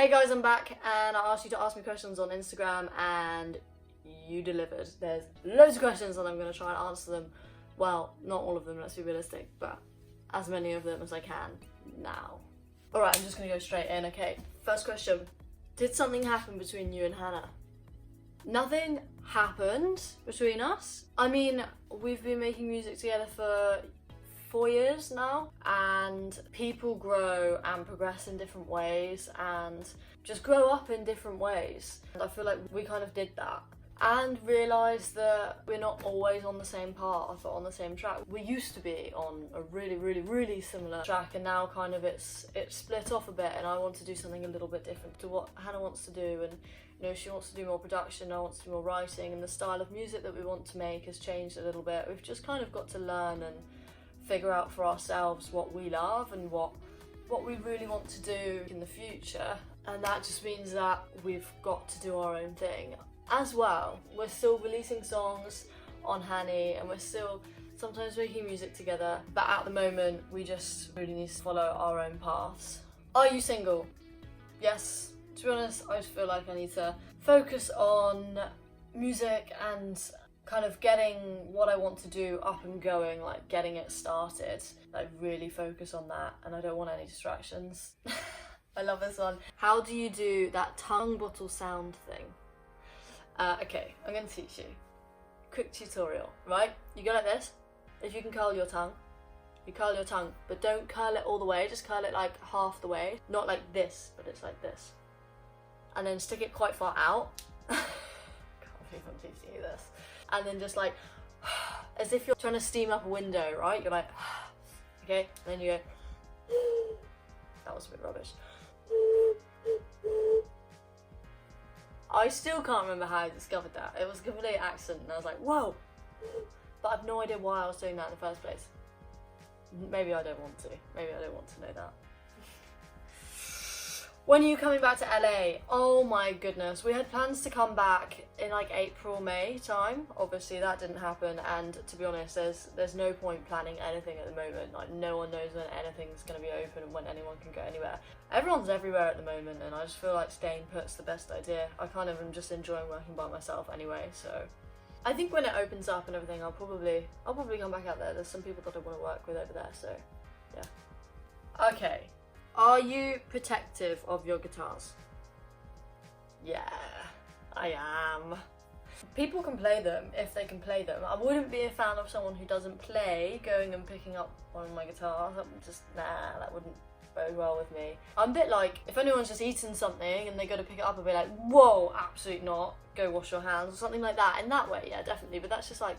Hey guys, I'm back and I asked you to ask me questions on Instagram and you delivered. There's loads of questions and I'm going to try and answer them. Well, not all of them, let's be realistic, but as many of them as I can now. Alright, I'm just going to go straight in. Okay, first question. Did something happen between you and Hannah? Nothing happened between us. I mean, we've been making music together for 4 years now, and people grow and progress in different ways and just grow up in different ways. And I feel like we kind of did that and realised that we're not always on the same path or on the same track. We used to be on a really similar track, and now kind of it's split off a bit, and I want to do something a little bit different to what Hannah wants to do. And you know, she wants to do more production, I want to do more writing, and the style of music that we want to make has changed a little bit. We've just kind of got to learn and figure out for ourselves what we love and what we really want to do in the future, and that just means that we've got to do our own thing. As well, we're still releasing songs on Hanny and we're still sometimes making music together, but at the moment we just really need to follow our own paths. Are you single? Yes. To be honest, I just feel like I need to focus on music and kind of getting what I want to do up and going, like getting it started, like really focus on that, and I don't want any distractions. I love this one. How do you do that tongue bottle sound thing? Okay, I'm gonna teach you. Quick tutorial, right? You go like this. If you can curl your tongue, you curl your tongue, but don't curl it all the way, just curl it like half the way. Not like this, but it's like this. And then stick it quite far out. Can't believe I'm teaching you this. And then just like, as if you're trying to steam up a window, right? You're like, okay, and then you go, that was a bit rubbish. I still can't remember how I discovered that. It was a complete accident and I was like, whoa! But I've no idea why I was doing that in the first place. Maybe I don't want to. Maybe I don't want to know that. When are you coming back to LA? Oh my goodness, we had plans to come back in like April, May time. Obviously that didn't happen, and to be honest, there's no point planning anything at the moment. Like, no one knows when anything's going to be open and when anyone can go anywhere. Everyone's everywhere at the moment, and I just feel like staying put's the best idea. I kind of am just enjoying working by myself anyway, so I think when it opens up and everything, I'll probably come back out there. There's some people that I want to work with over there, so yeah. Okay. Are you protective of your guitars? Yeah, I am. People can play them if they can play them. I wouldn't be a fan of someone who doesn't play going and picking up one of my guitars. I'm just, nah, that wouldn't bode well with me. I'm a bit like, if anyone's just eaten something and they go to pick it up, I'll be like, whoa, absolutely not. Go wash your hands or something like that. In that way, yeah, definitely. But that's just like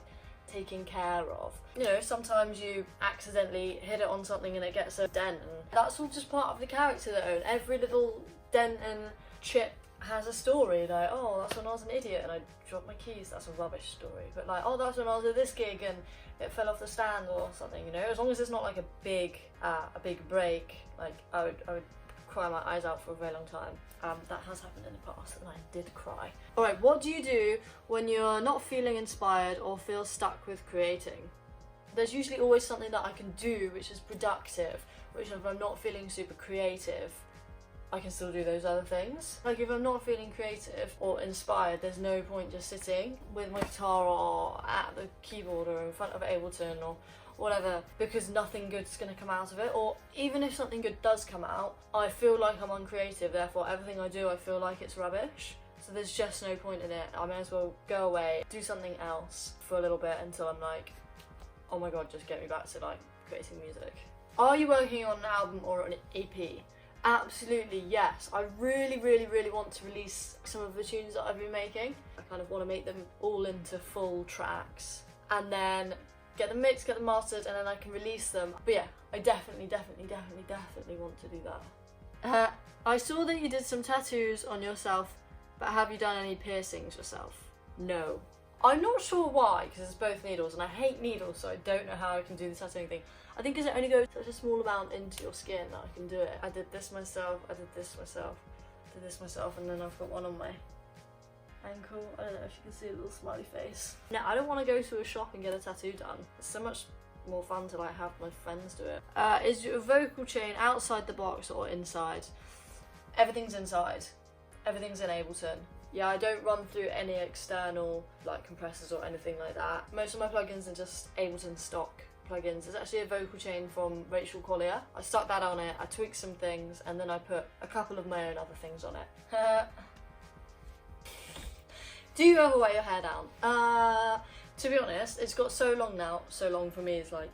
taken care of. You know, sometimes you accidentally hit it on something and it gets a dent, and that's all just part of the character though. And every little dent and chip has a story. Like, oh, that's when I was an idiot and I dropped my keys. That's a rubbish story. But like, oh, that's when I was at this gig and it fell off the stand or something. You know, as long as it's not like a big break, like I would cry my eyes out for a very long time. That has happened in the past and I did cry. Alright, what do you do when you're not feeling inspired or feel stuck with creating? There's usually always something that I can do which is productive, which if I'm not feeling super creative, I can still do those other things. Like if I'm not feeling creative or inspired, there's no point just sitting with my guitar or at the keyboard or in front of Ableton or whatever, because nothing good's going to come out of it. Or even if something good does come out, I feel like I'm uncreative, therefore everything I do I feel like it's rubbish. So there's just no point in it. I may as well go away, do something else for a little bit until I'm like, oh my god, just get me back to like creating music. Are you working on an album or an EP? Absolutely yes. I really want to release some of the tunes that I've been making. I kind of want to make them all into full tracks and then get them mixed, get them mastered, and then I can release them. But yeah, I definitely want to do that. I saw that you did some tattoos on yourself, but have you done any piercings yourself? No. I'm not sure why, because it's both needles, and I hate needles, so I don't know how I can do the tattooing thing. I think because it only goes such a small amount into your skin that I can do it. I did this myself, I did this myself, did this myself, and then I've got one on my ankle. I don't know if you can see a little smiley face. No, I don't want to go to a shop and get a tattoo done. It's so much more fun to like have my friends do it. Is your vocal chain outside the box or inside? Everything's inside. Everything's in Ableton. Yeah, I don't run through any external like compressors or anything like that. Most of my plugins are just Ableton stock plugins. There's actually a vocal chain from Rachel Collier. I stuck that on it, I tweaked some things, and then I put a couple of my own other things on it. Do you ever wear your hair down? To be honest, it's got so long now. So long for me is like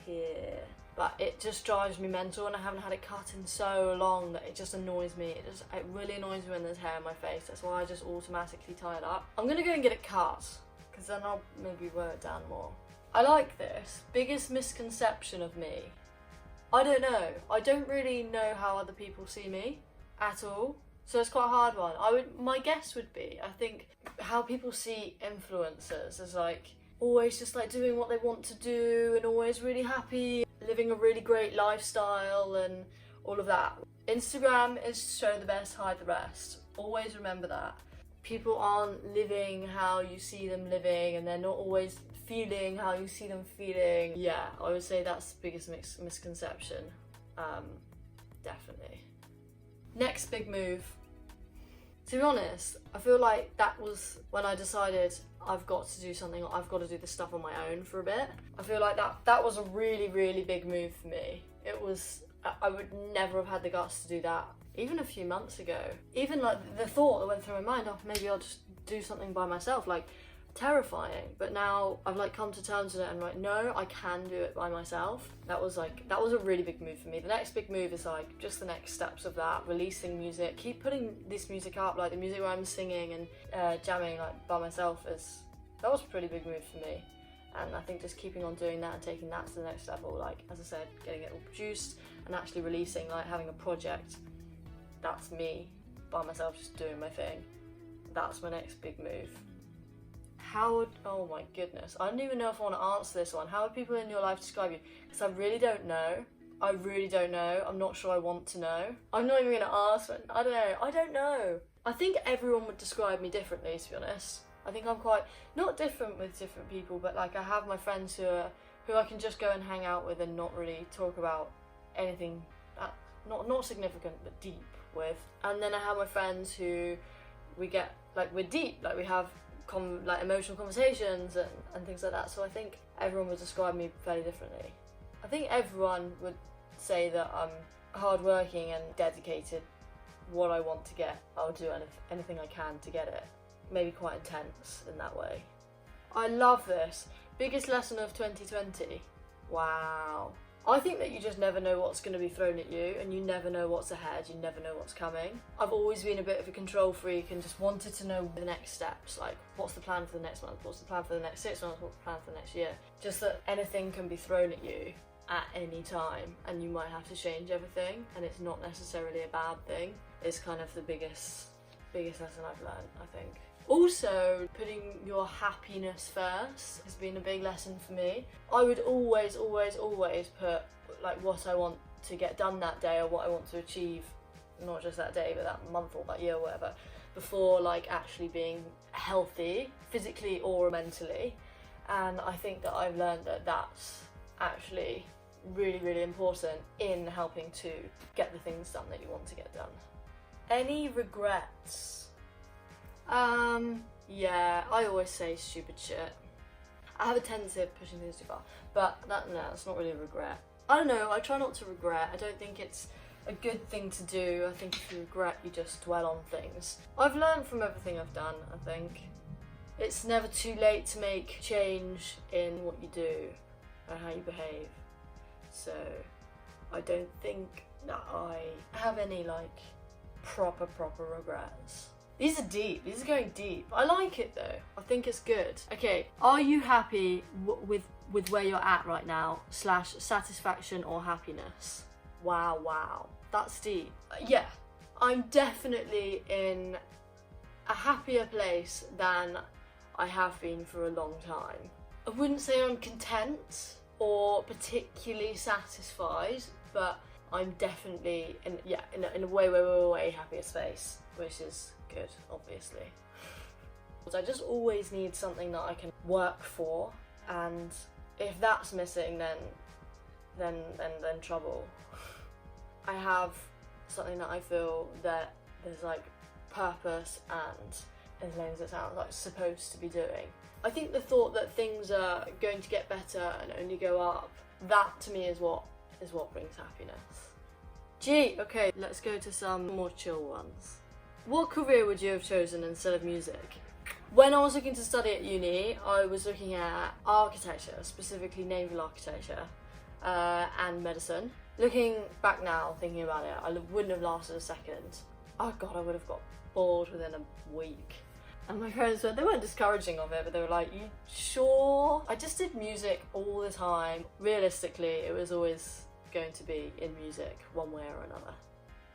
here. But it just drives me mental, and I haven't had it cut in so long that it just annoys me. It really annoys me when there's hair on my face. That's why I just automatically tie it up. I'm gonna go and get it cut, because then I'll maybe wear it down more. I like this. Biggest misconception of me. I don't know. I don't really know how other people see me at all. So it's quite a hard one. My guess would be, I think, how people see influencers as like always just like doing what they want to do and always really happy, living a really great lifestyle and all of that. Instagram is show the best, hide the rest. Always remember that. People aren't living how you see them living, and they're not always feeling how you see them feeling. Yeah, I would say that's the biggest misconception. Definitely. Next big move. To be honest, I feel like that was when I decided I've got to do something, I've got to do this stuff on my own for a bit. I feel like that was a really, really big move for me. It was, I would never have had the guts to do that even a few months ago. Even like the thought that went through my mind, oh, maybe I'll just do something by myself, like terrifying. But now I've like come to terms with it and like, no, I can do it by myself. That was a really big move for me. The next big move is like just the next steps of that, releasing music, keep putting this music up, like the music where I'm singing and jamming like by myself that was a pretty big move for me. And I think just keeping on doing that and taking that to the next level, like as I said, getting it all produced and actually releasing, like having a project, that's me by myself just doing my thing. That's my next big move. Oh my goodness, I don't even know if I want to answer this one. How would people in your life describe you? Because I really don't know. I really don't know. I'm not sure I want to know. I'm not even going to ask. I don't know. I don't know. I think everyone would describe me differently, to be honest. I think I'm quite, not different with different people, but like I have my friends who I can just go and hang out with and not really talk about anything not significant but deep with. And then I have my friends who we're deep, like we have like emotional conversations and things like that. So I think everyone would describe me fairly differently. I think everyone would say that I'm hardworking and dedicated. What I want to get, I'll do anything I can to get it. Maybe quite intense in that way. I love this. Biggest lesson of 2020. Wow. I think that you just never know what's going to be thrown at you, and you never know what's ahead, you never know what's coming. I've always been a bit of a control freak and just wanted to know the next steps, like what's the plan for the next month, what's the plan for the next 6 months, what's the plan for the next year. Just that anything can be thrown at you at any time and you might have to change everything, and it's not necessarily a bad thing. It's kind of the biggest lesson I've learned, I think. Also, putting your happiness first has been a big lesson for me. I would always put like what I want to get done that day or what I want to achieve, not just that day but that month or that year or whatever, before like actually being healthy, physically or mentally. And I think that I've learned that that's actually really, really important in helping to get the things done that you want to get done. Any regrets? Yeah, I always say stupid shit. I have a tendency of pushing things too far, but that's not really a regret. I don't know, I try not to regret. I don't think it's a good thing to do. I think if you regret, you just dwell on things. I've learned from everything I've done, I think. It's never too late to make change in what you do and how you behave. So, I don't think that I have any like proper regrets. These are deep. These are going deep. I like it though. I think it's good. Okay, are you happy with where you're at right now / satisfaction or happiness? Wow. That's deep. Yeah, I'm definitely in a happier place than I have been for a long time. I wouldn't say I'm content or particularly satisfied, but I'm definitely in a way happier space, which is good, obviously. I just always need something that I can work for, and if that's missing, then trouble. I have something that I feel that there's like purpose and, as lame as it sounds, like supposed to be doing. I think the thought that things are going to get better and only go up, that to me is what brings happiness. Gee, okay, let's go to some more chill ones. What career would you have chosen instead of music? When I was looking to study at uni, I was looking at architecture, specifically naval architecture, and medicine. Looking back now, thinking about it, I wouldn't have lasted a second. Oh god, I would have got bored within a week. And my parents they weren't discouraging of it, but they were like, you sure? I just did music all the time. Realistically, it was always going to be in music, one way or another.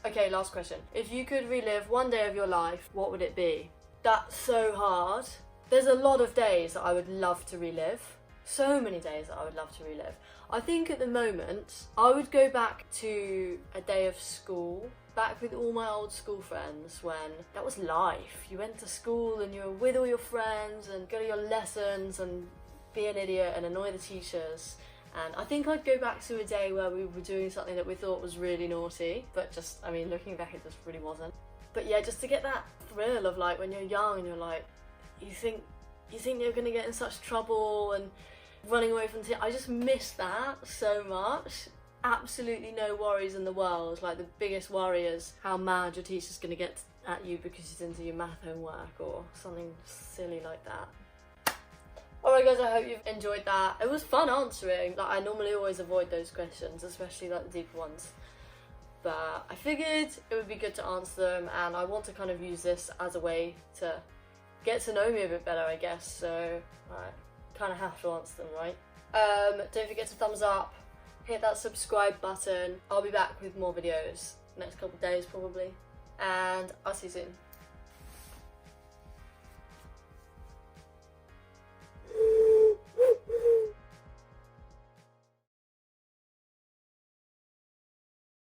Okay, last question. If you could relive one day of your life, what would it be? That's so hard. There's a lot of days that I would love to relive. So many days that I would love to relive. I think at the moment, I would go back to a day of school, back with all my old school friends when that was life. You went to school and you were with all your friends and go to your lessons and be an idiot and annoy the teachers. And I think I'd go back to a day where we were doing something that we thought was really naughty, but just, I mean, looking back, it just really wasn't. But yeah, just to get that thrill of like when you're young and you're like, you think you're gonna get in such trouble and running away from I just miss that so much. Absolutely no worries in the world. Like the biggest worry is how mad your teacher's gonna get at you because you didn't do your math homework or something silly like that. Alright guys, I hope you've enjoyed that. It was fun answering. Like I normally always avoid those questions, especially like the deeper ones. But I figured it would be good to answer them, and I want to kind of use this as a way to get to know me a bit better, I guess. So I kind of have to answer them, right? Don't forget to thumbs up, hit that subscribe button. I'll be back with more videos next couple of days probably, and I'll see you soon.